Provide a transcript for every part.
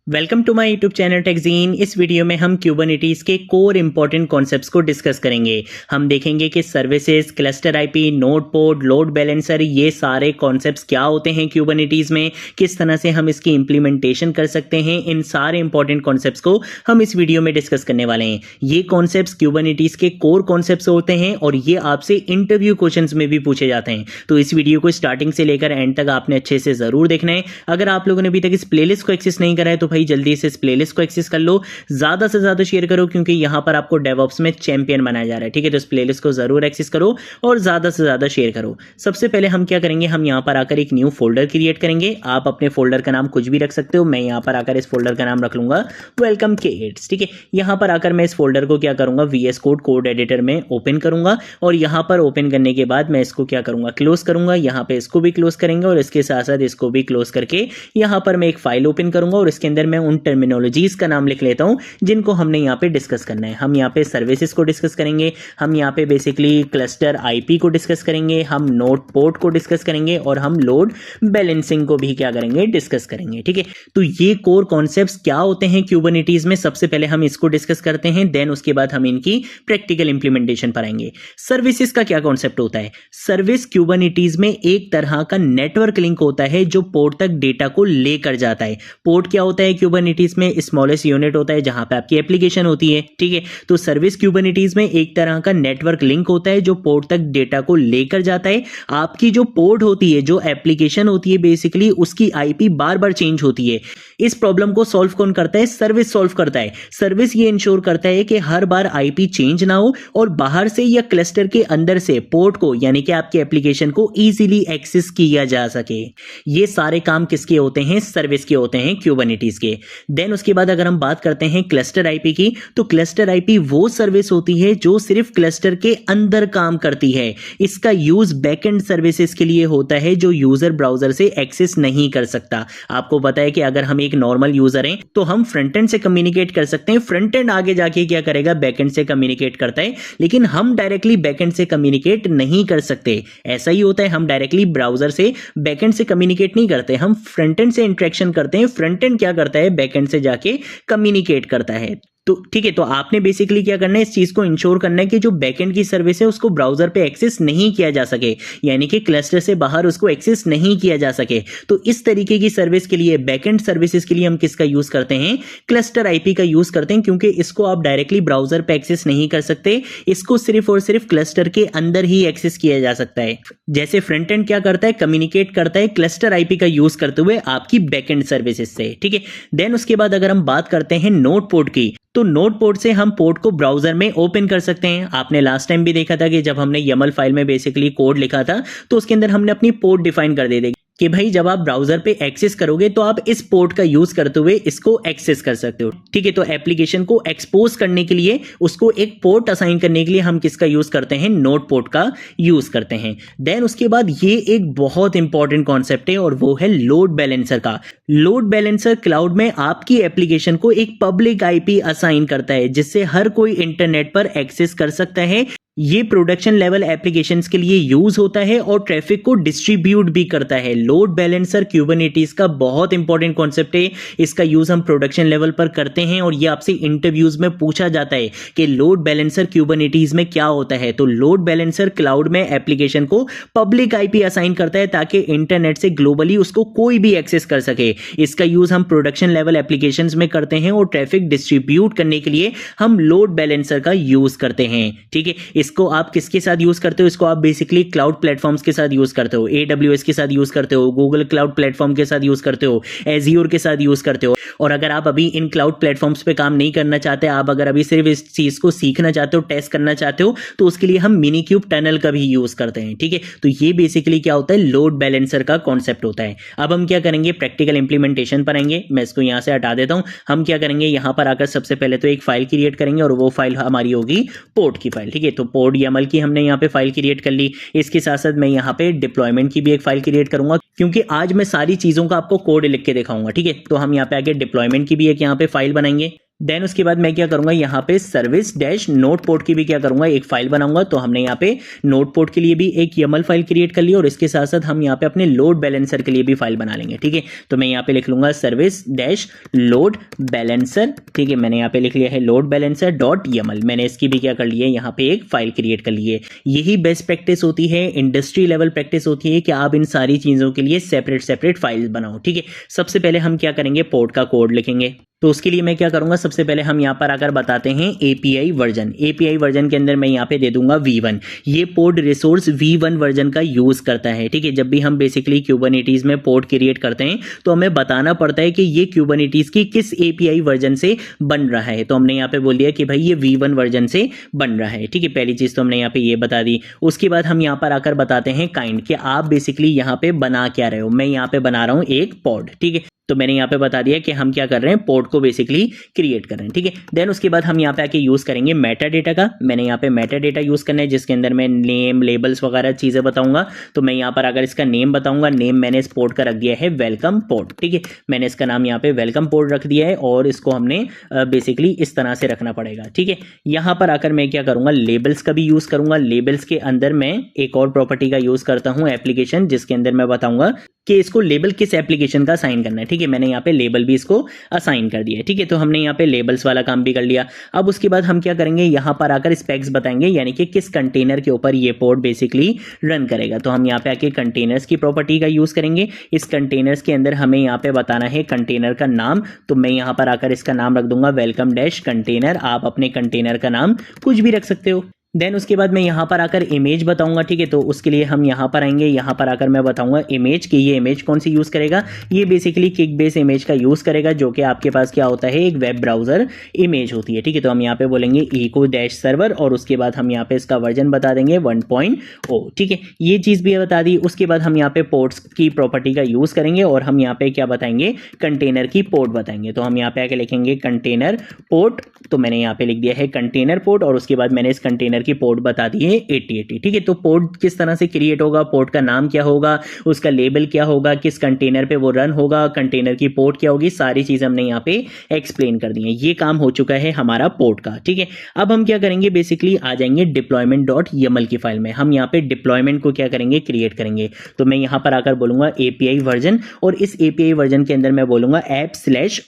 Welcome to my YouTube channel टेकजीन। इस video में हम क्यूबरनेटीज के कोर इंपॉर्टेंट कॉन्सेप्ट्स को डिस्कस करेंगे। हम देखेंगे कि services, cluster IP, node port, load balancer, ये सारे कॉन्सेप्ट्स क्या होते हैं क्यूबरनेटीज में, किस तरह से हम इसकी इंप्लीमेंटेशन कर सकते हैं। इन सारे इंपॉर्टेंट कॉन्सेप्ट्स को हम इस वीडियो में डिस्कस करने वाले हैं। ये कॉन्सेप्ट्स क्यूबरनेटीज के कोर कॉन्सेप्ट्स होते हैं और ये आपसे इंटरव्यू क्वेश्चंस में भी पूछे जाते हैं। तो इस वीडियो को स्टार्टिंग से लेकर एंड तक आपने अच्छे से जरूर देखना है। अगर आप लोगों ने अभी तक इस प्लेलिस्ट को एक्सेस नहीं करा है तो जल्दी से इस प्लेलिस्ट को एक्सेस कर लो, ज्यादा से ज्यादा शेयर करो, क्योंकि यहां पर आपको डेवऑप्स में चैंपियन बनाया जा रहा है। ठीक है, तो इस प्लेलिस्ट को जरूर एक्सेस करो और ज्यादा से ज्यादा शेयर करो। सबसे पहले हम क्या करेंगे, हम यहां पर आकर एक न्यू फोल्डर क्रिएट करेंगे। आप अपने फोल्डर का नाम कुछ भी रख सकते हो। मैं यहां पर आकर इस फोल्डर का नाम रख लूंगा वेलकम के8। ठीक है, यहां पर आकर मैं इस फोल्डर को क्या करूंगा, VS कोड कोड एडिटर में ओपन करूंगा और यहां पर ओपन करने के बाद मैं इसको क्या करूंगा, क्लोज करूंगा। यहां पे इसको भी क्लोज करेंगे और इसके साथ साथ इसको भी क्लोज करके यहां पर मैं एक फाइल ओपन करूंगा और इसके अंदर मैं उन टर्मिनोलॉजीज का नाम लिख लेता हूं जिनको हमने यहां पे डिस्कस करना है। हम यहां पे सर्विसेज को डिस्कस करेंगे, हम यहां पे बेसिकली क्लस्टर आईपी को डिस्कस करेंगे, हम नोड पोर्ट को डिस्कस करेंगे और हम लोड बैलेंसिंग को भी क्या करेंगे, डिस्कस करेंगे। ठीक है, तो ये कोर कॉन्सेप्ट्स क्या होते हैं क्यूबरनेटीज में, सबसे पहले हम इसको डिस्कस करते हैं, देन उसके बाद हम इनकी प्रैक्टिकल इंप्लीमेंटेशन पर आएंगे। सर्विसेज का क्या कॉन्सेप्ट होता है? सर्विस क्यूबरनेटीज में एक तरह का नेटवर्क लिंक होता है जो पोर्ट तक डेटा को लेकर जाता है। पोर्ट क्या होता है क्यूबरनेटीज में? स्मॉलेस्ट यूनिट होता है जहां पे आपकी एप्लीकेशन होती है। ठीक है, तो सर्विस क्यूबरनेटीज में एक तरह का नेटवर्क लिंक होता है जो पोर्ट तक डेटा को लेकर जाता है। आपकी जो पोर्ट होती है, जो एप्लीकेशन होती है, बेसिकली उसकी आईपी बार बार चेंज होती है। इस प्रॉब्लम को सॉल्व कौन करता है? सर्विस सॉल्व करता है। सर्विस ये इंश्योर करता है कि हर बार आईपी चेंज ना हो और बाहर से या क्लस्टर के अंदर से पोर्ट को, यानी कि आपकी एप्लीकेशन को इजीली एक्सेस किया जा सके। ये सारे काम किसके होते हैं? सर्विस के होते हैं, क्यूबरनेटीज के। देन उसके बाद अगर हम बात करते हैं क्लस्टर आईपी की, तो क्लस्टर आईपी वो सर्विस होती है जो सिर्फ क्लस्टर के अंदर काम करती है। इसका यूज बैकएंड सर्विसेज के लिए होता है जो यूजर ब्राउजर से एक्सेस नहीं कर सकता। आपको पता है कि अगर हम एक नॉर्मल यूजर हैं तो हम फ्रंट एंड से कम्युनिकेट कर सकते हैं, फ्रंट एंड आगे जाके क्या करेगा, बैकएंड से कम्युनिकेट करता है, लेकिन हम डायरेक्टली बैकएंड से कम्युनिकेट नहीं कर सकते। ऐसा ही होता है, हम डायरेक्टली ब्राउजर से बैकएंड से कम्युनिकेट नहीं करते, हम फ्रंट एंड से इंटरेक्शन करते हैं। फ्रंट एंड क्या करता है, बैकएंड से जाके कम्युनिकेट करता है। तो ठीक है, तो आपने बेसिकली क्या करना है, इस चीज को इंश्योर करना है कि जो बैकएंड की सर्विस है उसको ब्राउजर पे एक्सेस नहीं किया जा सके, यानी कि क्लस्टर से बाहर उसको एक्सेस नहीं किया जा सके। तो इस तरीके की सर्विस के लिए, बैकएंड सर्विसेज के लिए हम किसका यूज करते हैं? क्लस्टर आईपी का यूज करते हैं, क्योंकि इसको आप डायरेक्टली ब्राउजर पे एक्सेस नहीं कर सकते, इसको सिर्फ और सिर्फ क्लस्टर के अंदर ही एक्सेस किया जा सकता है। जैसे फ्रंट एंड क्या करता है, कम्युनिकेट करता है क्लस्टर आईपी का यूज करते हुए आपकी बैकएंड सर्विसेज से। ठीक है, देन उसके बाद अगर हम बात करते हैं नोड पोर्ट की, तो नोड पोर्ट से हम पोर्ट को ब्राउजर में ओपन कर सकते हैं। आपने लास्ट टाइम भी देखा था कि जब हमने YAML फाइल में बेसिकली कोड लिखा था तो उसके अंदर हमने अपनी पोर्ट डिफाइन कर दी थी कि भाई जब आप ब्राउजर पे एक्सेस करोगे तो आप इस पोर्ट का यूज करते हुए इसको एक्सेस कर सकते हो। ठीक है, तो एप्लीकेशन को एक्सपोज करने के लिए, उसको एक पोर्ट असाइन करने के लिए हम किसका यूज करते हैं? नोड पोर्ट का यूज करते हैं। देन उसके बाद ये एक बहुत इंपॉर्टेंट कॉन्सेप्ट है और वो है लोड बैलेंसर का। लोड बैलेंसर क्लाउड में आपकी एप्लीकेशन को एक पब्लिक आईपी असाइन करता है जिससे हर कोई इंटरनेट पर एक्सेस कर सकता है। ये प्रोडक्शन लेवल एप्लीकेशंस के लिए यूज होता है और ट्रैफिक को डिस्ट्रीब्यूट भी करता है। लोड बैलेंसर क्यूबरनेटीज का बहुत इंपॉर्टेंट कॉन्सेप्ट है। इसका यूज हम प्रोडक्शन लेवल पर करते हैं और ये आपसे इंटरव्यूज में पूछा जाता है कि लोड बैलेंसर क्यूबरनेटीज में क्या होता है। तो लोड बैलेंसर क्लाउड में एप्लीकेशन को पब्लिक आईपी असाइन करता है ताकि इंटरनेट से ग्लोबली उसको कोई भी एक्सेस कर सके। इसका यूज हम प्रोडक्शन लेवल एप्लीकेशंस में करते हैं और ट्रैफिक डिस्ट्रीब्यूट करने के लिए हम लोड बैलेंसर का यूज करते हैं। ठीक है, इसको आप किसके साथ यूज करते हो? इसको आप बेसिकली क्लाउड प्लेटफॉर्म्स के साथ यूज करते हो, AWS के साथ यूज करते हो, गूगल क्लाउड प्लेटफॉर्म के साथ यूज करते हो, Azure के साथ यूज करते हो। और अगर आप अभी इन क्लाउड प्लेटफॉर्म्स पे काम नहीं करना चाहते, आप अगर अभी सिर्फ इस चीज को सीखना चाहते हो, टेस्ट करना चाहते हो, तो उसके लिए हम मिनीक्यूब टनल का भी यूज करते हैं। ठीक है, तो ये बेसिकली क्या होता है, लोड बैलेंसर का कॉन्सेप्ट होता है। अब हम क्या करेंगे, प्रैक्टिकल इंप्लीमेंटेशन पर आएंगे। मैं इसको यहां से हटा देता हूं। हम क्या करेंगे, यहां पर आकर सबसे पहले तो एक फाइल क्रिएट करेंगे और वो फाइल हमारी होगी पोर्ट की फाइल। ठीक है, तो पोर्ट YAML की हमने यहाँ पे फाइल क्रिएट कर ली। इसके साथ साथ मैं यहाँ पे डिप्लॉयमेंट की भी एक फाइल क्रिएट करूंगा, क्योंकि आज मैं सारी चीजों का आपको कोड लिख के दिखाऊंगा। ठीक है, तो हम यहाँ पे आगे डिप्लॉयमेंट की भी एक यहाँ पे फाइल बनाएंगे। देन उसके बाद मैं क्या करूंगा, यहाँ पे सर्विस डैश नोट पोर्ट की भी क्या करूंगा, एक फाइल बनाऊंगा। तो हमने यहाँ पे नोट पोर्ट के लिए भी एक YAML फाइल क्रिएट कर ली और इसके साथ साथ हम यहाँ पे अपने लोड बैलेंसर के लिए भी फाइल बना लेंगे। ठीक है, तो मैं यहाँ पे लिख लूंगा सर्विस डैश लोड बैलेंसर। ठीक है, मैंने यहाँ पे लिख लिया है लोड बैलेंसर डॉट YAML। मैंने इसकी भी क्या कर ली है, यहाँ पे एक फाइल क्रिएट कर ली है। यही बेस्ट प्रैक्टिस होती है, इंडस्ट्री लेवल प्रैक्टिस होती है कि आप इन सारी चीजों के लिए सेपरेट सेपरेट फाइल्स बनाओ। ठीक है, सबसे पहले हम क्या करेंगे, पोर्ट का कोड लिखेंगे। तो उसके लिए मैं क्या करूंगा, सबसे पहले हम यहाँ पर आकर बताते हैं API वर्जन। API वर्जन के अंदर मैं यहाँ पे दे दूंगा V1। ये पोर्ट रिसोर्स V1 वर्जन का यूज करता है। ठीक है, जब भी हम बेसिकली क्यूबरनेटीज में पोर्ट क्रिएट करते हैं तो हमें बताना पड़ता है कि ये क्यूबरनेटीज की किस API वर्जन से बन रहा है। तो हमने यहाँ पे बोल दिया कि भाई ये V1 वर्जन से बन रहा है। ठीक है, पहली चीज तो हमने यहाँ पे ये बता दी। उसके बाद हम यहाँ पर आकर बताते हैं काइंड, कि आप बेसिकली यहाँ पे बना क्या रहे हो। मैं यहाँ पे बना रहा हूँ एक पॉड। ठीक है, तो मैंने यहाँ पे बता दिया कि हम क्या कर रहे हैं, पोर्ट को बेसिकली क्रिएट कर रहे हैं। ठीक है, देन उसके बाद हम यहाँ पे आके यूज करेंगे मेटा डेटा का। मैंने यहाँ पे मेटा डेटा यूज करना है जिसके अंदर मैं नेम लेबल्स वगैरह चीजें बताऊंगा। तो मैं यहाँ पर अगर इसका नेम बताऊंगा, नेम मैंने इस पोर्ट का रख दिया है वेलकम पोर्ट। ठीक है, मैंने इसका नाम यहाँ पे वेलकम पोर्ट रख दिया है और इसको हमने बेसिकली इस तरह से रखना पड़ेगा। ठीक है, यहाँ पर आकर मैं क्या करूंगा, लेबल्स का भी यूज करूंगा। लेबल्स के अंदर मैं एक और प्रॉपर्टी का यूज करता हूँ एप्लीकेशन, जिसके अंदर मैं बताऊंगा कि इसको लेबल किस एप्लीकेशन का असाइन करना है। ठीक है, मैंने यहाँ पे लेबल भी इसको असाइन कर दिया है। ठीक है, तो हमने यहाँ पे लेबल्स वाला काम भी कर लिया। अब उसके बाद हम क्या करेंगे, यहाँ पर आकर स्पेक्स बताएंगे, यानी कि किस कंटेनर के ऊपर ये पोर्ट बेसिकली रन करेगा। तो हम यहाँ पे आके कंटेनर्स की प्रॉपर्टी का यूज करेंगे। इस कंटेनर्स के अंदर हमें यहाँ पे बताना है कंटेनर का नाम। तो मैं यहाँ पर आकर इसका नाम रख दूंगा वेलकम डैश कंटेनर। आप अपने कंटेनर का नाम कुछ भी रख सकते हो। देन उसके बाद मैं यहाँ पर आकर इमेज बताऊंगा। ठीक है, तो उसके लिए हम यहाँ पर आएंगे। यहाँ पर आकर मैं बताऊंगा इमेज, कि ये इमेज कौन सी यूज करेगा। ये बेसिकली किक बेस इमेज का यूज करेगा, जो कि आपके पास क्या होता है, एक वेब ब्राउजर इमेज होती है। ठीक है, तो हम यहाँ पे बोलेंगे इको डैश सर्वर और उसके बाद हम यहाँ पे इसका वर्जन बता देंगे 1.0। ठीक है, ये चीज भी बता दी। उसके बाद हम यहाँ पे पोर्ट्स की प्रॉपर्टी का यूज करेंगे और हम यहाँ पे क्या बताएंगे, कंटेनर की पोर्ट बताएंगे। तो हम यहाँ पे आके लिखेंगे कंटेनर पोर्ट। तो मैंने यहाँ पे लिख दिया है कंटेनर पोर्ट और उसके बाद मैंने इस कंटेनर की पोर्ट बता दी है 8080। ठीक है, तो पोर्ट किस तरह से क्रिएट होगा, पोर्ट का नाम क्या होगा, उसका लेबल क्या होगा, किस कंटेनर पे वो रन होगा, कंटेनर की पोर्ट क्या होगी, सारी चीज हमने यहाँ पे एक्सप्लेन कर दी है। ये काम हो चुका है हमारा पोर्ट का। ठीक है, अब हम क्या करेंगे, बेसिकली आ जाएंगे deployment.yaml की फाइल में। हम यहाँ पे डिप्लॉयमेंट को क्या करेंगे, क्रिएट करेंगे। तो मैं यहाँ पर आकर बोलूंगा API वर्जन और इस API वर्जन के अंदर मैं बोलूंगा ऐप/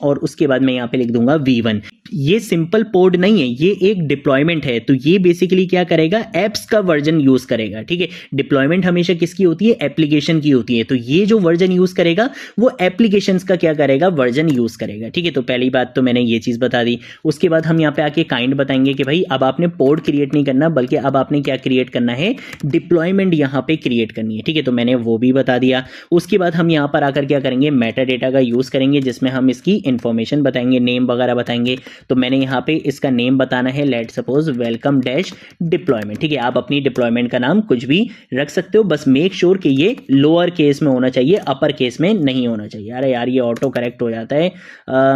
और उसके बाद मैं यहाँ पे लिख दूंगा V1। ये सिंपल पोर्ट नहीं है, ये एक डिप्लॉयमेंट है। तो ये बेसिकली क्या करेगा, एप्स का वर्जन यूज करेगा। ठीक है, डिप्लॉयमेंट हमेशा किसकी होती है, एप्लीकेशन की होती है। तो ये जो वर्जन यूज करेगा वो एप्लीकेशंस का क्या करेगा, वर्जन यूज करेगा। ठीक है, तो पहली बात तो मैंने ये चीज बता दी। उसके बाद हम यहाँ पे आके काइंड बताएंगे कि भाई अब आपने पोर्ट क्रिएट नहीं करना, बल्कि अब आपने क्या क्रिएट करना है, डिप्लॉयमेंट यहाँ पे क्रिएट करनी है। ठीक है, तो मैंने वो भी बता दिया। उसके बाद हम यहाँ पर आकर क्या करेंगे, मेटा डेटा का यूज करेंगे, जिसमें हम इसकी इंफॉर्मेशन बताएंगे, नेम वगैरह बताएंगे। तो मैंने यहाँ पे इसका नेम बताना है let suppose welcome dash deployment. ठीक है, आप अपनी डिप्लॉयमेंट का नाम कुछ भी रख सकते हो, बस मेक श्योर कि ये लोअर केस में होना चाहिए, अपर केस में नहीं होना चाहिए। अरे यार ये ऑटो करेक्ट हो जाता है,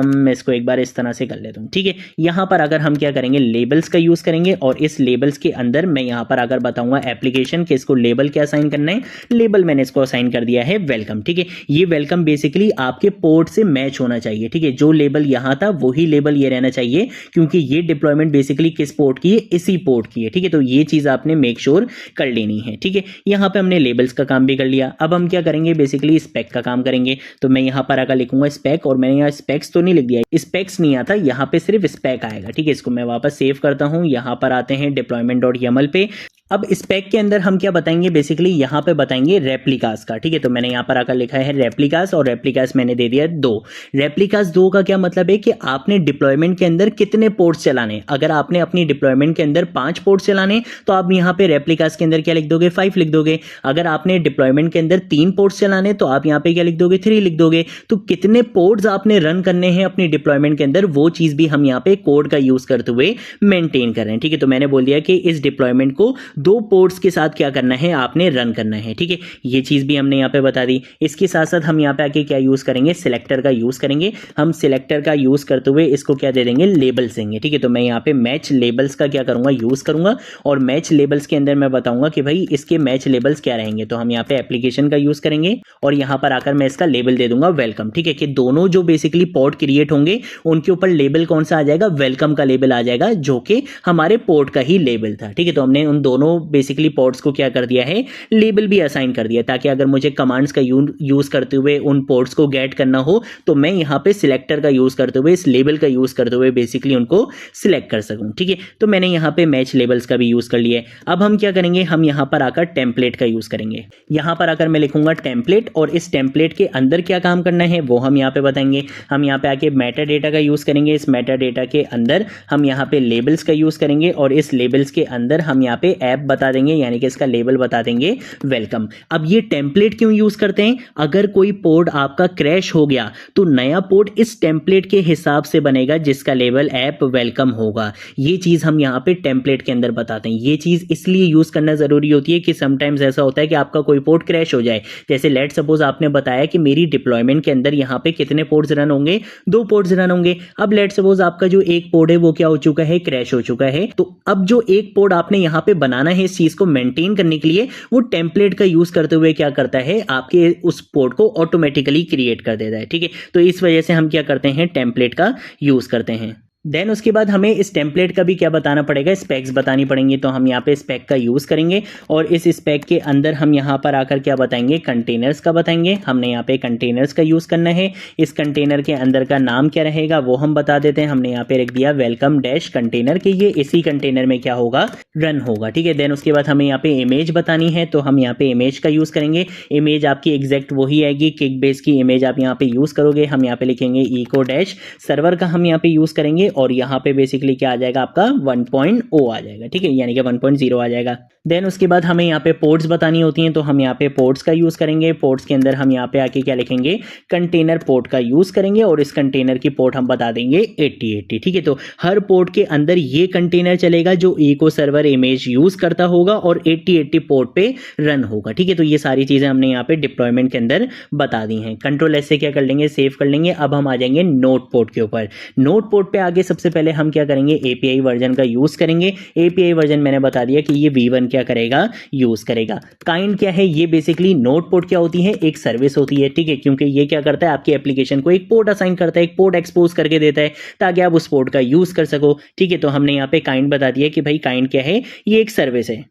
मैं इसको एक बार इस तरह से कर लेता हूँ। ठीक है, यहाँ पर अगर हम क्या करेंगे, लेबल्स का यूज करेंगे और इस लेबल्स के अंदर मैं यहाँ पर अगर बताऊंगा एप्लीकेशन के इसको लेबल क्या असाइन करना है, लेबल मैंने इसको असाइन कर दिया है वेलकम। ठीक है, ये वेलकम बेसिकली आपके पोर्ट से मैच होना चाहिए। ठीक है, जो लेबल यहाँ था वही लेबल ये रहना चाहिए, क्योंकि ये डिप्लॉयमेंट बेसिकली किस पोर्ट की है, इसी पोर्ट की है। ठीक है, तो ये चीज आपने मेक श्योर कर लेनी है। ठीक है, यहाँ पे हमने लेबल्स का काम भी कर लिया। अब हम क्या करेंगे, बेसिकली स्पेक का काम करेंगे। तो मैं यहाँ पर आकर लिखूंगा स्पेक, और मैंने यहाँ स्पेक्स तो नहीं लिख दिया, स्पेक्स नहीं आता, यहाँ पे सिर्फ स्पेक आएगा। ठीक है, इसको मैं वापस सेव करता हूँ। यहाँ पर आते हैं deployment.yaml पे। अब स्पेक के अंदर हम क्या बताएंगे, बेसिकली यहाँ पे बताएंगे रेप्लिकास का। ठीक है, तो मैंने यहाँ पर आकर लिखा है रेप्लिकास, और रेप्लिकास मैंने दे दिया 2। रेप्लिकास 2 का क्या मतलब है कि आपने डिप्लॉयमेंट के अंदर कितने पोर्ट्स चलाने। अगर आपने अपनी डिप्लॉयमेंट के अंदर 5 पोर्ट्स चलाने तो आप यहाँ पे रेप्लिकास के अंदर क्या लिख दोगे, 5 लिख दोगे। अगर आपने डिप्लॉयमेंट के अंदर 3 पोर्ट्स चलाने तो आप यहाँ पे क्या लिख दोगे, 3 लिख दोगे। तो कितने पोर्ट्स आपने रन करने हैं अपनी डिप्लॉयमेंट के अंदर, वो चीज भी हम यहाँ पे कोड का यूज करते हुए मेंटेन कर रहे हैं। ठीक है, तो मैंने बोल दिया कि इस डिप्लॉयमेंट को दो पोर्ट्स के साथ क्या करना है, आपने रन करना है। ठीक है, ये चीज़ भी हमने यहाँ पे बता दी। इसके साथ साथ हम यहाँ पे आके क्या यूज़ करेंगे, सिलेक्टर का यूज़ करेंगे। हम सिलेक्टर का यूज़ करते हुए इसको क्या दे देंगे, लेबल्स देंगे। ठीक है, तो मैं यहाँ पे मैच लेबल्स का क्या करूँगा, यूज़ करूँगा। और मैच लेबल्स के अंदर मैं बताऊँगा कि भाई इसके मैच लेबल्स क्या रहेंगे। तो हम यहाँ पे एप्लीकेशन का यूज़ करेंगे और यहाँ पर आकर मैं इसका लेबल दे दूंगा वेलकम। ठीक है, कि दोनों जो बेसिकली पोर्ट क्रिएट होंगे उनके ऊपर लेबल कौन सा आ जाएगा, वेलकम का लेबल आ जाएगा, जो कि हमारे पोर्ट का ही लेबल था। ठीक है, तो हमने उन दोनों बेसिकली पोर्ट्स को क्या कर दिया है, लेबल भी असाइन कर दिया, ताकि अगर मुझे कमांड्स का यूज करते हुए उन पोर्ट्स को गेट करना हो तो मैं यहाँ पे सिलेक्टर का यूज करते हुए, इस लेबल का यूज करते हुए बेसिकली उनको सिलेक्ट कर सकूं। ठीक है, तो मैंने यहाँ पे मैच लेबल्स का भी यूज कर लिया है। अब हम क्या करेंगे, हम यहाँ पर आकर टेम्पलेट का यूज करेंगे। यहाँ पर आकर मैं लिखूंगा टेम्पलेट और इस टेम्पलेट के अंदर क्या काम करना है वो हम यहाँ पे बताएंगे। हम यहाँ पे आके मेटा डेटा का यूज करेंगे। इस मेटा डेटा के अंदर हम यहाँ पे लेबल्स का यूज करेंगे और इस लेबल्स के अंदर हम यहाँ पे ऐप बता देंगे, यानी कि इसका लेबल बता देंगे वेलकम। अब ये टेम्पलेट क्यों यूज करते हैं, अगर कोई पोर्ट आपका क्रैश हो गया तो नया पोर्ट इस टेम्पलेट के हिसाब से बनेगा जिसका लेबल ऐप वेलकम होगा। ये चीज हम यहाँ पे टेम्पलेट के अंदर बताते हैं। ये चीज इसलिए यूज करना जरूरी होती है कि समटाइम्स ऐसा होता है कि आपका कोई पोर्ट क्रैश हो जाए। जैसे लेट सपोज आपने बताया कि मेरी डिप्लॉयमेंट के अंदर यहाँ पे कितने पोर्ट्स रन होंगे, 2 पोर्ट्स रन होंगे। अब लेट सपोज आपका जो एक पोर्ट है वो क्या हो चुका है, क्रैश हो चुका है। तो अब जो एक पोर्ट आपने यहाँ पे बनाना है इस चीज को मेंटेन करने के लिए, वो टेम्पलेट का यूज करते हुए क्या करता है, आपके उस पोर्ट को ऑटोमेटिकली क्रिएट कर देता है। ठीक है, तो इस वजह से हम क्या करते हैं, टेम्पलेट का यूज करते हैं। देन उसके बाद हमें इस टेम्पलेट का भी क्या बताना पड़ेगा, स्पेक्स बतानी पड़ेंगी। तो हम यहाँ पे स्पेक का यूज़ करेंगे और इस स्पेक के अंदर हम यहाँ पर आकर क्या बताएंगे, कंटेनर्स का बताएंगे। हमने यहाँ पे कंटेनर्स का यूज़ करना है। इस कंटेनर के अंदर का नाम क्या रहेगा वो हम बता देते हैं। हमने यहाँ पे रख दिया वेलकम डैश कंटेनर, कि ये इसी कंटेनर में क्या होगा, रन होगा। ठीक है, देन उसके बाद हमें यहाँ पे इमेज बतानी है, तो हम यहाँ पे इमेज का यूज़ करेंगे। इमेज आपकी एग्जैक्ट वही आएगी, किक बेस की इमेज आप यहाँ पे यूज़ करोगे। हम यहाँ पे लिखेंगे इको डैश सर्वर का हम यहाँ पे यूज़ करेंगे और यहाँ पे बेसिकली क्या आ जाएगा, आपका 1.0 आ जाएगा। ठीक है, यानी कि 1.0 आ जाएगा। देन उसके बाद हमें यहाँ पे पोर्ट्स बतानी होती हैं, तो हम यहाँ पे पोर्ट्स का यूज़ करेंगे। पोर्ट्स के अंदर हम यहाँ पे आके क्या लिखेंगे, कंटेनर पोर्ट का यूज़ करेंगे और इस कंटेनर की पोर्ट हम बता देंगे 8080। ठीक है, तो हर पोर्ट के अंदर ये कंटेनर चलेगा जो इको सर्वर इमेज यूज़ करता होगा और 8080 पोर्ट पे रन होगा। ठीक है, तो ये सारी चीज़ें हमने यहाँ पे डिप्लॉयमेंट के अंदर बता दी हैं। कंट्रोल एस से क्या कर लेंगे, सेव कर लेंगे। अब हम आ जाएंगे नोट पोर्ट के ऊपर। नोट पोर्ट पे आगे सबसे पहले हम क्या करेंगे, एपीआई वर्जन का यूज़ करेंगे। एपीआई वर्जन मैंने बता दिया कि ये V1 क्या करेगा, यूज़ करेगा। काइंड क्या है, ये बेसिकली नोट पोर्ट क्या होती है, एक सर्विस होती है। ठीक है, क्योंकि ये क्या करता है, आपकी एप्लीकेशन को एक पोर्ट असाइन करता है, एक पोर्ट एक्सपोज करके देता है ताकि आप उस पोर्ट का यूज़ कर सको। ठीक है, तो हमने यहाँ पे काइंड बता दिया कि भाई काइंड क्या है, ये एक सर्विस है।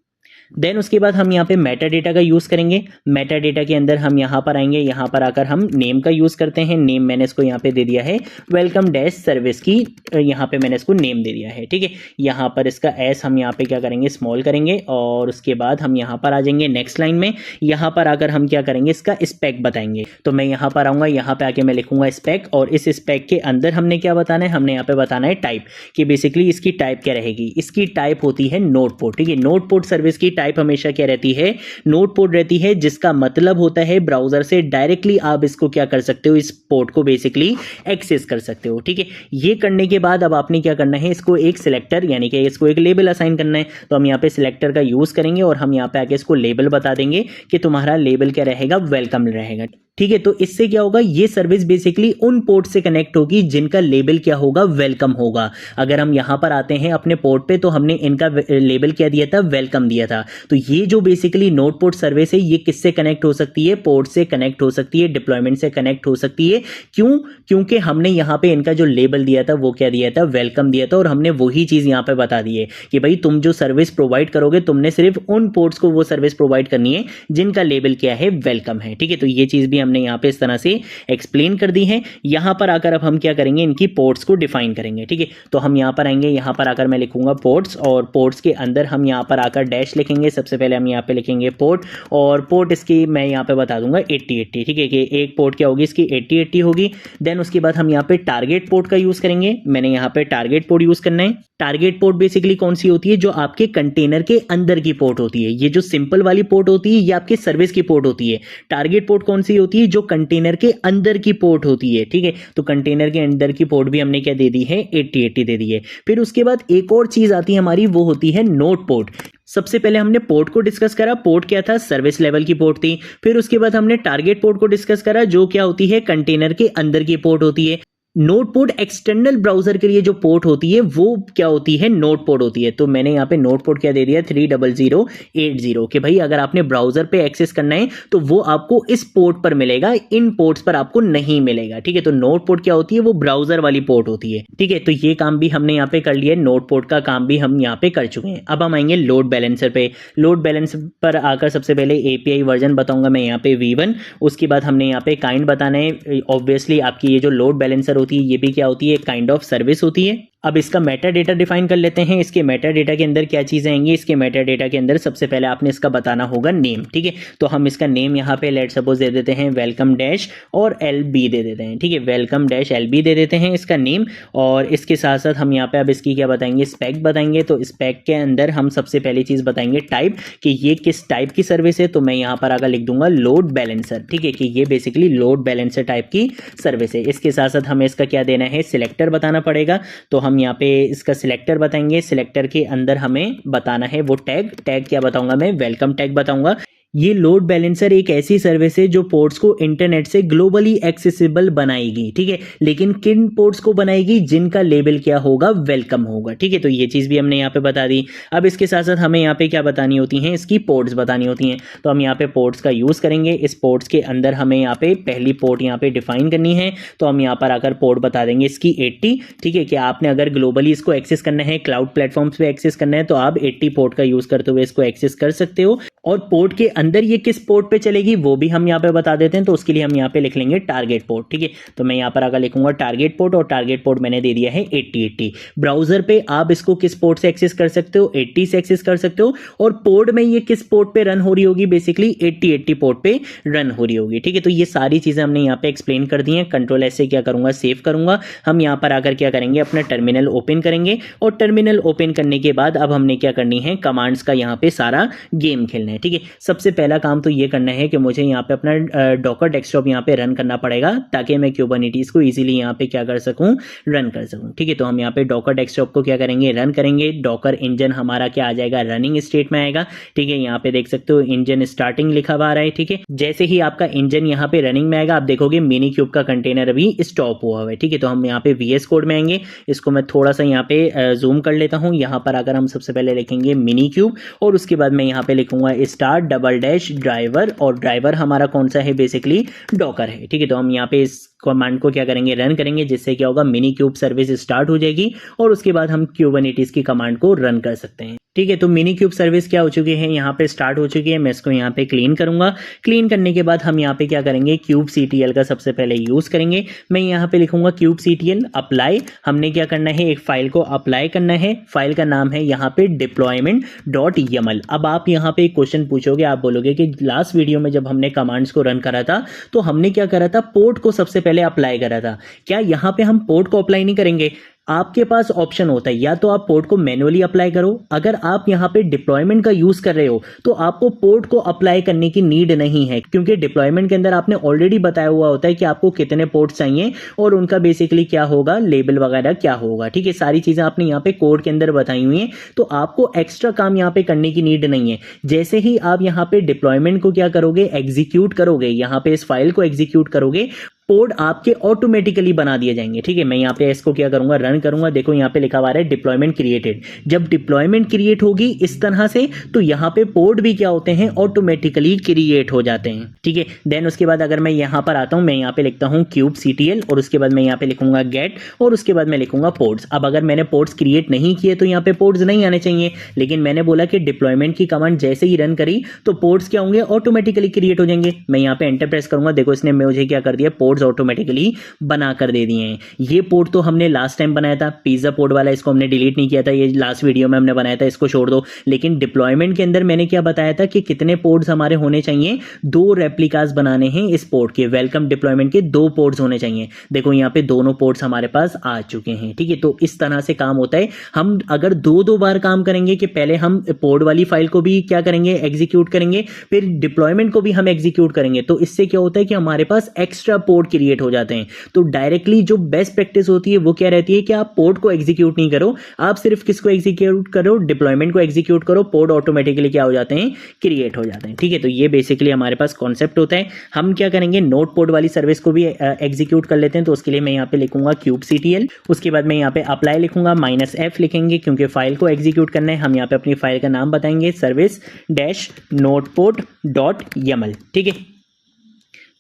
देन उसके बाद हम यहाँ पे मेटा डेटा का यूज़ करेंगे। मेटा डेटा के अंदर हम यहाँ पर आएंगे, यहाँ पर आकर हम नेम का यूज़ करते हैं। नेम मैंने इसको यहाँ पे दे दिया है वेलकम डैश सर्विस की, यहाँ पे मैंने इसको नेम दे दिया है। ठीक है, यहाँ पर इसका एस हम यहाँ पे क्या करेंगे, स्मॉल करेंगे और उसके बाद हम यहाँ पर आ जाएंगे नेक्स्ट लाइन में। यहाँ पर आकर हम क्या करेंगे, इसका स्पेक बताएंगे। तो मैं यहाँ पर आऊँगा, यहाँ पे आके मैं लिखूंगा स्पेक और इस स्पेक के अंदर हमने क्या बताना है, हमने यहाँ पे बताना है टाइप, कि बेसिकली इसकी टाइप क्या रहेगी। इसकी टाइप होती है नोट पोर्ट। ठीक है, नोट पोर्ट सर्विस की टाइप हमेशा क्या रहती है, नोट पोर्ट रहती है, जिसका मतलब होता है ब्राउजर से डायरेक्टली आप इसको क्या कर सकते हो, इस पोर्ट को बेसिकली एक्सेस कर सकते हो। ठीक है, ये करने के बाद अब आपने क्या करना है, इसको एक सिलेक्टर यानी कि इसको एक लेबल असाइन करना है। तो हम यहाँ पे सिलेक्टर का यूज करेंगे और हम यहाँ पे आके इसको लेबल बता देंगे कि तुम्हारा लेबल क्या रहेगा, वेलकम रहेगा। ठीक है, तो इससे क्या होगा, ये सर्विस बेसिकली उन पोर्ट से कनेक्ट होगी जिनका लेबल क्या होगा, वेलकम होगा। अगर हम यहाँ पर आते हैं अपने पोर्ट पे तो हमने इनका लेबल क्या दिया था, वेलकम दिया था। तो ये जो बेसिकली नोट पोर्ट सर्विस है ये किससे कनेक्ट हो सकती है, पोर्ट से कनेक्ट हो सकती है, डिप्लॉयमेंट से कनेक्ट हो सकती है। क्यों, क्योंकि हमने यहाँ पे इनका जो लेबल दिया था वो क्या दिया था, वेलकम दिया था। और हमने वही चीज़ यहाँ पे बता दी है कि भाई तुम जो सर्विस प्रोवाइड करोगे तुमने सिर्फ उन पोर्ट्स को वो सर्विस प्रोवाइड करनी है जिनका लेबल क्या है, वेलकम है। ठीक है, तो ये चीज़ भी हमने यहाँ पे इस तरह से एक्सप्लेन कर दी है। यहाँ पर आकर अब हम क्या करेंगे, इनकी पोर्ट्स को डिफाइन करेंगे। ठीक है, तो हम यहाँ पर आएंगे, यहाँ पर आकर मैं लिखूंगा पोर्ट्स और पोर्ट्स के अंदर हम यहाँ पर आकर डैश लिखेंगे। सबसे पहले हम यहाँ पे लिखेंगे पोर्ट और पोर्ट इसकी मैं यहाँ पे बता दूंगा 8080। ठीक है, कि एक पोर्ट क्या होगी, इसकी 8080 होगी। देन उसके बाद हम यहाँ पे टारगेट पोर्ट का यूज करेंगे। मैंने यहाँ पे टारगेट पोर्ट यूज करना है। टारगेट पोर्ट बेसिकली कौन सी होती है, जो आपके कंटेनर के अंदर की पोर्ट होती है। ये जो सिंपल वाली पोर्ट होती है ये आपके सर्विस की पोर्ट होती है। टारगेट पोर्ट कौन सी होती है, होती है जो कंटेनर के अंदर की पोर्ट होती है, ठीक है। तो कंटेनर के अंदर की पोर्ट भी हमने क्या दे दी है, 8080 दे दी है। फिर उसके बाद एक और चीज आती है हमारी, वो होती है नोड पोर्ट। सबसे पहले हमने पोर्ट को डिस्कस करा, पोर्ट क्या था, सर्विस लेवल की पोर्ट थी। फिर उसके बाद हमने टारगेट पोर्ट को डिस्कस करा, जो क्या होती है, कंटेनर के अंदर की पोर्ट होती है। नोड पोर्ट एक्सटर्नल ब्राउजर के लिए जो पोर्ट होती है वो क्या होती है, नोड पोर्ट होती है। तो मैंने यहाँ पे नोड पोर्ट क्या दे दिया, 30080 कि भाई अगर आपने ब्राउजर पे एक्सेस करना है तो वो आपको इस पोर्ट पर मिलेगा, इन पोर्ट्स पर आपको नहीं मिलेगा, ठीक है। तो नोड पोर्ट क्या होती है, वो ब्राउजर वाली पोर्ट होती है, ठीक है। तो ये काम भी हमने यहाँ पे कर लिया, नोड पोर्ट का काम भी हम यहाँ पे कर चुके हैं। अब हम आएंगे लोड बैलेंसर पे। लोड बैलेंसर पर आकर सबसे पहले एपीआई वर्जन बताऊंगा मैं यहाँ पे V1। उसके बाद हमने यहाँ पे काइंड बताना है। ऑब्वियसली आपकी ये जो लोड बैलेंसर होती है ये भी क्या होती है, काइंड ऑफ सर्विस होती है। अब इसका मेटा डेटा डिफाइन कर लेते हैं। इसके मेटा डेटा के अंदर क्या चीजें आएंगी, इसके मेटा डेटा के अंदर सबसे पहले आपने इसका बताना होगा नेम, ठीक है। तो हम इसका नेम यहाँ पे लेट सपोज दे देते हैं वेलकम डैश और LB दे देते हैं, ठीक है। वेलकम डैश LB दे देते हैं इसका नेम। और इसके साथ साथ हम यहाँ पे अब इसकी क्या बताएंगे, स्पेक बताएंगे। तो स्पेक के अंदर हम सबसे पहली चीज बताएंगे टाइप, कि ये किस टाइप की सर्विस है। तो मैं यहाँ पर आगे लिख दूंगा लोड बैलेंसर, ठीक है, कि ये बेसिकली लोड बैलेंसर टाइप की सर्विस है। इसके साथ साथ हमें इसका क्या देना है, सिलेक्टर बताना पड़ेगा। तो हम यहाँ पे इसका सिलेक्टर बताएंगे। सिलेक्टर के अंदर हमें बताना है वो टैग क्या बताऊंगा मैं, वेलकम टैग बताऊंगा। ये लोड बैलेंसर एक ऐसी सर्विस है जो पोर्ट्स को इंटरनेट से ग्लोबली एक्सेसिबल बनाएगी, ठीक है। लेकिन किन पोर्ट्स को बनाएगी, जिनका लेबल क्या होगा, वेलकम होगा, ठीक है। तो ये चीज भी हमने यहाँ पे बता दी। अब इसके साथ साथ हमें यहाँ पे क्या बतानी होती हैं, इसकी पोर्ट्स बतानी होती हैं। तो हम यहाँ पे पोर्ट्स का यूज करेंगे। इस पोर्ट्स के अंदर हमें यहाँ पे पहली पोर्ट यहाँ पे डिफाइन करनी है। तो हम यहाँ पर आकर पोर्ट बता देंगे इसकी 80, ठीक है। कि आपने अगर ग्लोबली इसको एक्सेस करना है, क्लाउड प्लेटफॉर्म्स पे एक्सेस करना है, तो आप 80 पोर्ट का यूज करते हुए इसको एक्सेस कर सकते हो। और पोर्ट के अंदर ये किस पोर्ट पे चलेगी वो भी हम यहाँ पे बता देते हैं। तो उसके लिए हम यहाँ पे लिख लेंगे टारगेट पोर्ट, ठीक है। तो मैं यहाँ पर आगे लिखूंगा टारगेट पोर्ट, और टारगेट पोर्ट मैंने दे दिया है 8080। ब्राउजर पे आप इसको किस पोर्ट से एक्सेस कर सकते हो, 80 से एक्सेस कर सकते हो। और पोर्ट में ये किस पोर्ट पे रन हो रही होगी, बेसिकली 8080 पोर्ट पे रन हो रही होगी, ठीक है। तो ये सारी चीजें हमने यहाँ पे एक्सप्लेन कर दी हैं। कंट्रोल S से क्या करूंगा, सेव करूंगा। हम यहाँ पर आकर क्या करेंगे, अपना टर्मिनल ओपन करेंगे। और टर्मिनल ओपन करने के बाद अब हमने क्या करनी है, कमांड्स का यहाँ पे सारा गेम खेलना है, ठीक है। सबसे पहला काम तो ये करना है कि मुझे यहाँ पे अपना डॉकर डेस्कटॉप यहाँ पे रन करना पड़ेगा, ताकि मैं क्यूबरनेटिस को इजीली यहाँ पे क्या कर सकूँ, रन कर सकूँ, ठीक है। तो हम यहाँ पे डॉकर डेस्कटॉप को क्या करेंगे, रन करेंगे। डॉकर इंजन हमारा क्या आ जाएगा, रनिंग स्टेट में आएगा, ठीक है। यहाँ पे देख सकते हो इंजन स्टार्टिंग लिखा हुआ आ रहा है, ठीक है। जैसे ही आपका इंजन यहाँ पे रनिंग में आएगा, आप देखोगे मिनी क्यूब का कंटेनर अभी स्टॉप हुआ है, ठीक है। तो हम यहाँ पे VS कोड में आएंगे। इसको मैं थोड़ा सा यहाँ पे जूम कर लेता हूँ। यहाँ पर अगर हम सबसे पहले लिखेंगे मिनी क्यूब, और उसके बाद मैं यहाँ पे लिखूंगा स्टार्ट डबल डैश ड्राइवर, और ड्राइवर हमारा कौन सा है, बेसिकली डॉकर है, ठीक है। तो हम यहाँ पे इस कमांड को क्या करेंगे, रन करेंगे, जिससे क्या होगा, मिनी क्यूब सर्विस स्टार्ट हो जाएगी। और उसके बाद हम क्यूबरनेटिस की कमांड को रन कर सकते हैं, ठीक है। तो मिनी क्यूब सर्विस क्या हो चुकी है, यहाँ पे स्टार्ट हो चुकी है। मैं इसको यहाँ पे क्लीन करूंगा। क्लीन करने के बाद हम यहाँ पे क्या करेंगे, kubectl का सबसे पहले यूज करेंगे। मैं यहाँ पे लिखूंगा kubectl अप्लाई। हमने क्या करना है, एक फाइल को अप्लाई करना है। फाइल का नाम है यहाँ पे deployment.yaml। अब आप यहाँ पे एक क्वेश्चन पूछोगे, आप बोलोगे कि लास्ट वीडियो में जब हमने कमांड्स को रन करा था तो हमने क्या करा था, पोर्ट को सबसे पहले अप्लाई करा था। क्या यहाँ पे हम पोर्ट को अप्लाई नहीं करेंगे? आपके पास ऑप्शन होता है, या तो आप पोर्ट को मैनुअली अप्लाई करो। अगर आप यहाँ पे डिप्लॉयमेंट का यूज कर रहे हो तो आपको पोर्ट को अप्लाई करने की नीड नहीं है, क्योंकि डिप्लॉयमेंट के अंदर आपने ऑलरेडी बताया हुआ होता है कि आपको कितने पोर्ट चाहिए और उनका बेसिकली क्या होगा, लेबल वगैरह क्या होगा, ठीक है। सारी चीजें आपने यहाँ पे कोड के अंदर बताई हुई है, तो आपको एक्स्ट्रा काम यहाँ पे करने की नीड नहीं है। जैसे ही आप यहाँ पे डिप्लॉयमेंट को क्या करोगे, एग्जीक्यूट करोगे, यहाँ पे इस फाइल को एग्जीक्यूट करोगे, पोर्ट आपके ऑटोमेटिकली बना दिए जाएंगे, ठीक है। मैं यहाँ पे इसको क्या करूंगा, रन करूंगा। देखो यहाँ पे लिखा हुआ है डिप्लॉयमेंट क्रिएटेड। जब डिप्लॉयमेंट क्रिएट होगी इस तरह से, तो यहाँ पे पोर्ट भी क्या होते हैं, ऑटोमेटिकली क्रिएट हो जाते हैं, ठीक है। देन उसके बाद अगर मैं यहाँ पर आता हूँ, मैं यहाँ पे लिखता हूँ kubectl, और उसके बाद मैं यहाँ पे लिखूंगा गेट, और उसके बाद मैं लिखूंगा पोर्ट्स। अब अगर मैंने पोर्ट्स क्रिएट नहीं किए तो यहाँ पे पोर्ट्स नहीं आने चाहिए, लेकिन मैंने बोला कि डिप्लॉयमेंट की कमांड जैसे ही रन करी तो पोर्ट्स क्या होंगे, ऑटोमेटिकली क्रिएट हो जाएंगे। मैं यहाँ पे एंटर प्रेस करूंगा। देखो इसने मुझे क्या कर दिया, पोर्ट पोर्ट्स ऑटोमेटिकली बना कर दे दिए हैं। ये पोर्ट तो हमने लास्ट टाइम बनाया था, पिज्जा पोर्ट वाला, इसको हमने डिलीट नहीं किया था, ये लास्ट वीडियो में हमने बनाया था, इसको छोड़ दो। लेकिन डिप्लॉयमेंट के अंदर मैंने क्या बताया था कि कितने पोर्ट्स हमारे होने चाहिए, 2 रेप्लिकास बनाने हैं इस पोर्ट के। वेलकम डिप्लॉयमेंट के 2 पोर्ट्स होने चाहिए। देखो यहाँ पे दोनों पोर्ट्स हमारे पास आ चुके हैं, ठीक है। तो इस तरह से काम होता है। हम अगर 2-2 बार काम करेंगे कि पहले हम पोर्ट वाली फाइल को भी क्या करेंगे, एग्जीक्यूट करेंगे, फिर डिप्लॉयमेंट को भी हम एग्जीक्यूट करेंगे, तो इससे क्या होता है कि हमारे पास एक्स्ट्रा पोर्ट क्रिएट हो जाते हैं। तो डायरेक्टली जो बेस्ट प्रैक्टिस होती है वो क्या रहती है कि आप पोर्ट को एग्जीक्यूट नहीं करो, आप सिर्फ किसको एग्जीक्यूट करो, डिप्लॉयमेंट को एग्जीक्यूट करो, पोर्ट ऑटोमेटिकली क्या हो जाते हैं, क्रिएट हो जाते हैं, ठीक है। तो ये बेसिकली हमारे पास कॉन्सेप्ट होता है। हम क्या करेंगे, नोट पोर्ट वाली सर्विस को भी एग्जीक्यूट कर लेते हैं। तो उसके लिए मैं यहाँ पे लिखूंगा kubectl, उसके बाद मैं यहाँ पे अप्लाई लिखूंगा, -f लिखेंगे क्योंकि फाइल को एग्जीक्यूट करना है। हम यहाँ पे अपनी फाइल का नाम बताएंगे, service-noteport.yaml, ठीक है।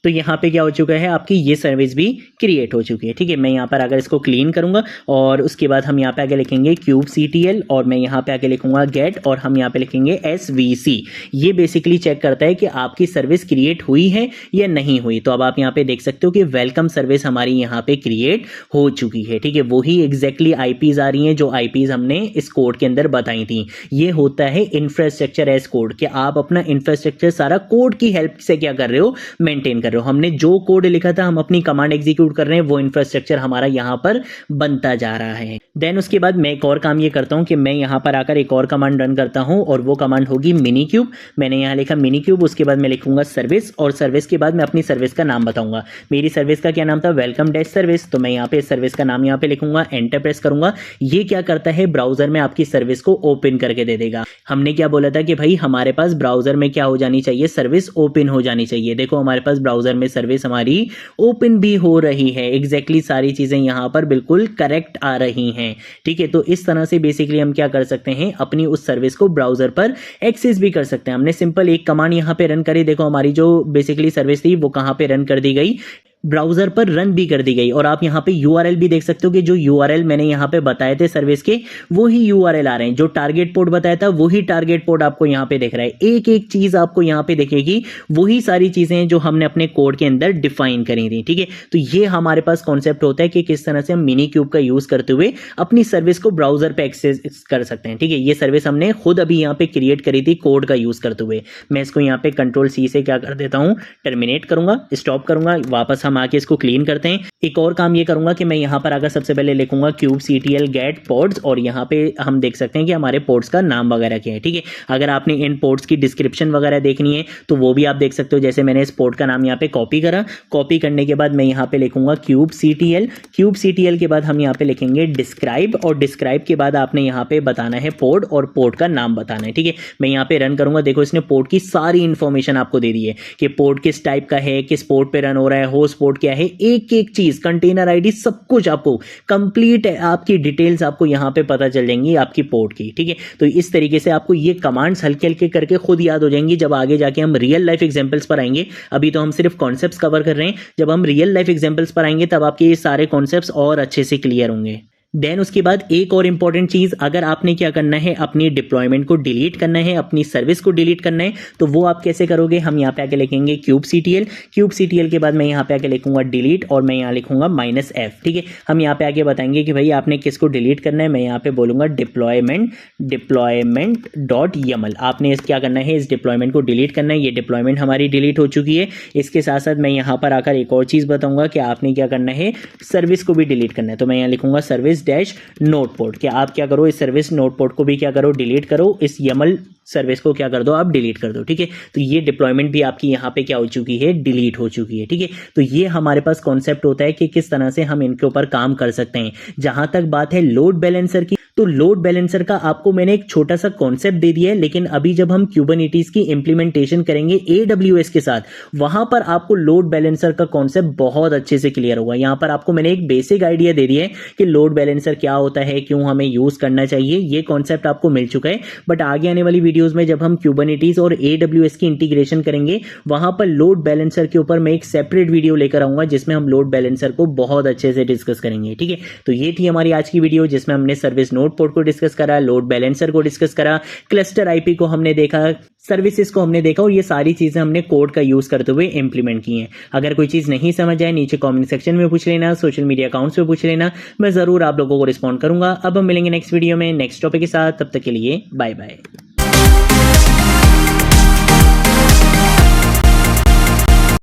तो यहाँ पे क्या हो चुका है, आपकी ये सर्विस भी क्रिएट हो चुकी है, ठीक है। मैं यहाँ पर अगर इसको क्लीन करूँगा और उसके बाद हम यहाँ पे आगे लिखेंगे kubectl और मैं यहाँ पे आगे लिखूंगा get और हम यहाँ पे लिखेंगे svc। ये बेसिकली चेक करता है कि आपकी सर्विस क्रिएट हुई है या नहीं हुई। तो अब आप यहाँ पे देख सकते हो कि वेलकम सर्विस हमारी यहाँ पे क्रिएट हो चुकी है, ठीक है। वही एग्जैक्टली IPs आ रही हैं जो IPs हमने इस कोड के अंदर बताई थी। ये होता है इंफ्रास्ट्रक्चर एज कोड, कि आप अपना इंफ्रास्ट्रक्चर सारा कोड की हेल्प से क्या कर रहे हो, मेंटेन कर रहे हो। हमने जो कोड लिखा था, हम अपनी कमांड एग्जीक्यूट कर रहे हैं, वो इंफ्रास्ट्रक्चर हमारा यहां पर बनता जा रहा है। देन उसके बाद मैं एक और काम ये करता हूं कि मैं यहां पर आकर एक और कमांड रन करता हूं और वो कमांड होगी मिनीक्यूब। मैंने यहां लिखा मिनीक्यूब, उसके बाद मैं लिखूंगा सर्विस और सर्विस के बाद मैं अपनी सर्विस का नाम बताऊंगा। मेरी सर्विस का क्या नाम था, वेलकम डैश सर्विस। तो मैं यहाँ पे सर्विस का नाम यहाँ पे लिखूंगा, एंटर प्रेस करूंगा। ये क्या करता है, ब्राउजर में आपकी सर्विस को ओपन करके दे देगा। हमने क्या बोला था कि भाई हमारे पास ब्राउजर में क्या हो जानी चाहिए, सर्विस ओपन हो जानी चाहिए। देखो हमारे पास ब्राउजर में सर्विस हमारी ओपन भी हो रही है, एग्जैक्टली सारी चीजें यहां पर बिल्कुल करेक्ट आ रही हैं, ठीक है। तो इस तरह से बेसिकली हम क्या कर सकते हैं, अपनी उस सर्विस को ब्राउजर पर एक्सेस भी कर सकते हैं। हमने सिंपल एक कमांड यहां पे रन करी, देखो हमारी जो बेसिकली सर्विस थी वो कहां पे रन कर दी गई, ब्राउजर पर रन भी कर दी गई। और आप यहाँ पे URL भी देख सकते हो कि जो URL मैंने यहाँ पे बताए थे सर्विस के, वही URL आ रहे हैं। जो टारगेट पोर्ट बताया था वही टारगेट पोर्ट आपको यहाँ पे दिख रहा है। एक एक चीज आपको यहाँ पे दिखेगी, वही सारी चीजें हैं जो हमने अपने कोड के अंदर डिफाइन करी थी, ठीक है। तो ये हमारे पास कॉन्सेप्ट होता है कि किस तरह से हम मिनीक्यूब का यूज करते हुए अपनी सर्विस को ब्राउजर पे एक्सेस कर सकते हैं, ठीक है। ये सर्विस हमने खुद अभी यहाँ पे क्रिएट करी थी कोड का यूज करते हुए। मैं इसको यहाँ पे Ctrl+C से क्या कर देता हूँ, टर्मिनेट करूंगा, स्टॉप करूंगा, वापस हम आके इसको क्लीन करते हैं। एक और काम ये करूंगा कि मैं यहां पर अगर सबसे पहले लिखूंगा kubectl get pods और यहां पे हम देख सकते हैं कि हमारे पोर्ट्स का नाम वगैरह क्या है, ठीक है। अगर आपने इन पोर्ट्स की डिस्क्रिप्शन वगैरह देखनी है तो वो भी आप देख सकते हो। जैसे मैंने इस पोर्ट का नाम यहाँ पे कॉपी करा, कॉपी करने के बाद मैं यहाँ पे लिखूंगा kubectl के बाद हम यहाँ पे लिखेंगे डिस्क्राइब और डिस्क्राइब के बाद आपने यहाँ पे बताना है पोर्ट और पोर्ट का नाम बताना है, ठीक है। मैं यहाँ पे रन करूंगा, देखो इसने पोर्ट की सारी इंफॉर्मेशन आपको दे दी है कि पोर्ट किस टाइप का है, किस पोर्ट पे रन हो रहा है, होस्ट पोर्ट क्या है, एक एक चीज, कंटेनर आईडी, सब कुछ आपको कंप्लीट आपकी डिटेल्स आपको यहां पे पता चल जाएंगी आपकी पोर्ट की, ठीक है। तो इस तरीके से आपको ये कमांड्स हल्के हल्के करके खुद याद हो जाएंगी जब आगे जाके हम रियल लाइफ एग्जांपल्स पर आएंगे। अभी तो हम सिर्फ कॉन्सेप्ट्स कवर कर रहे हैं, जब हम रियल लाइफ एग्जांपल्स पर आएंगे तब आपके ये सारे कॉन्सेप्ट्स और अच्छे से क्लियर होंगे। देन उसके बाद एक और इंपॉर्टेंट चीज, अगर आपने क्या करना है, अपनी डिप्लॉयमेंट को डिलीट करना है, अपनी सर्विस को डिलीट करना है, तो वो आप कैसे करोगे, हम यहाँ पे आके लिखेंगे kubectl के बाद मैं यहाँ पे आके लिखूंगा डिलीट और मैं यहाँ लिखूंगा -f, ठीक है। हम यहाँ पे आके बताएंगे कि भाई आपने किसको डिलीट करना है। मैं यहाँ पे बोलूंगा डिप्लॉयमेंट.yaml। आपने इस क्या करना है, इस डिप्लॉयमेंट को डिलीट करना है। ये डिप्लॉयमेंट हमारी डिलीट हो चुकी है। इसके साथ साथ मैं यहाँ पर आकर एक और चीज बताऊंगा कि आपने क्या करना है, सर्विस को भी डिलीट करना है। तो मैं यहाँ लिखूंगा service-noteport, कि आप क्या करो, इस सर्विस नोटपोर्ट को भी क्या करो, डिलीट करो, इस YAML सर्विस को क्या कर दो, आप डिलीट कर दो, ठीक है। तो ये डिप्लॉयमेंट भी आपकी यहाँ पे क्या हो चुकी है, डिलीट हो चुकी है, ठीक है। तो ये हमारे पास कॉन्सेप्ट होता है कि किस तरह से हम इनके ऊपर काम कर सकते हैं। जहां तक बात है लोड बैलेंसर की, तो लोड बैलेंसर का आपको मैंने एक छोटा सा कॉन्सेप्ट दे दिया है, लेकिन अभी जब हम क्यूबरनेटिस की इंप्लीमेंटेशन करेंगे AWS के साथ, वहां पर आपको लोड बैलेंसर का कॉन्सेप्ट बहुत अच्छे से क्लियर होगा। यहां पर आपको मैंने एक बेसिक आइडिया दे दिया है कि लोड बैलेंसर क्या होता है, क्यों हमें यूज करना चाहिए, ये कॉन्सेप्ट आपको मिल चुका है। बट आगे आने वाली वीडियोस में जब हम क्यूबरनेटिस और AWS की इंटीग्रेशन करेंगे वहां पर लोड बैलेंसर के ऊपर मैं एक सेपरेट वीडियो लेकर आऊंगा जिसमें हम लोड बैलेंसर को बहुत अच्छे से डिस्कस करेंगे। ठीक है, तो ये थी हमारी आज की वीडियो जिसमें हमने सर्विस नोड पोर्ट को डिस्कस करा, लोड बैलेंसर को डिस्कस करा, क्लस्टर आईपी को हमने देखा, सर्विसेज को हमने देखा और ये सारी चीजें हमने कोड का यूज करते हुए इंप्लीमेंट की हैं। अगर कोई चीज नहीं समझ आए नीचे कमेंट सेक्शन में पूछ लेना, सोशल मीडिया अकाउंट्स पे पूछ लेना, मैं जरूर आप लोगों को रिस्पॉन्ड करूंगा। अब हम मिलेंगे नेक्स्ट वीडियो में नेक्स्ट टॉपिक के साथ, तब तक के लिए बाय बाय।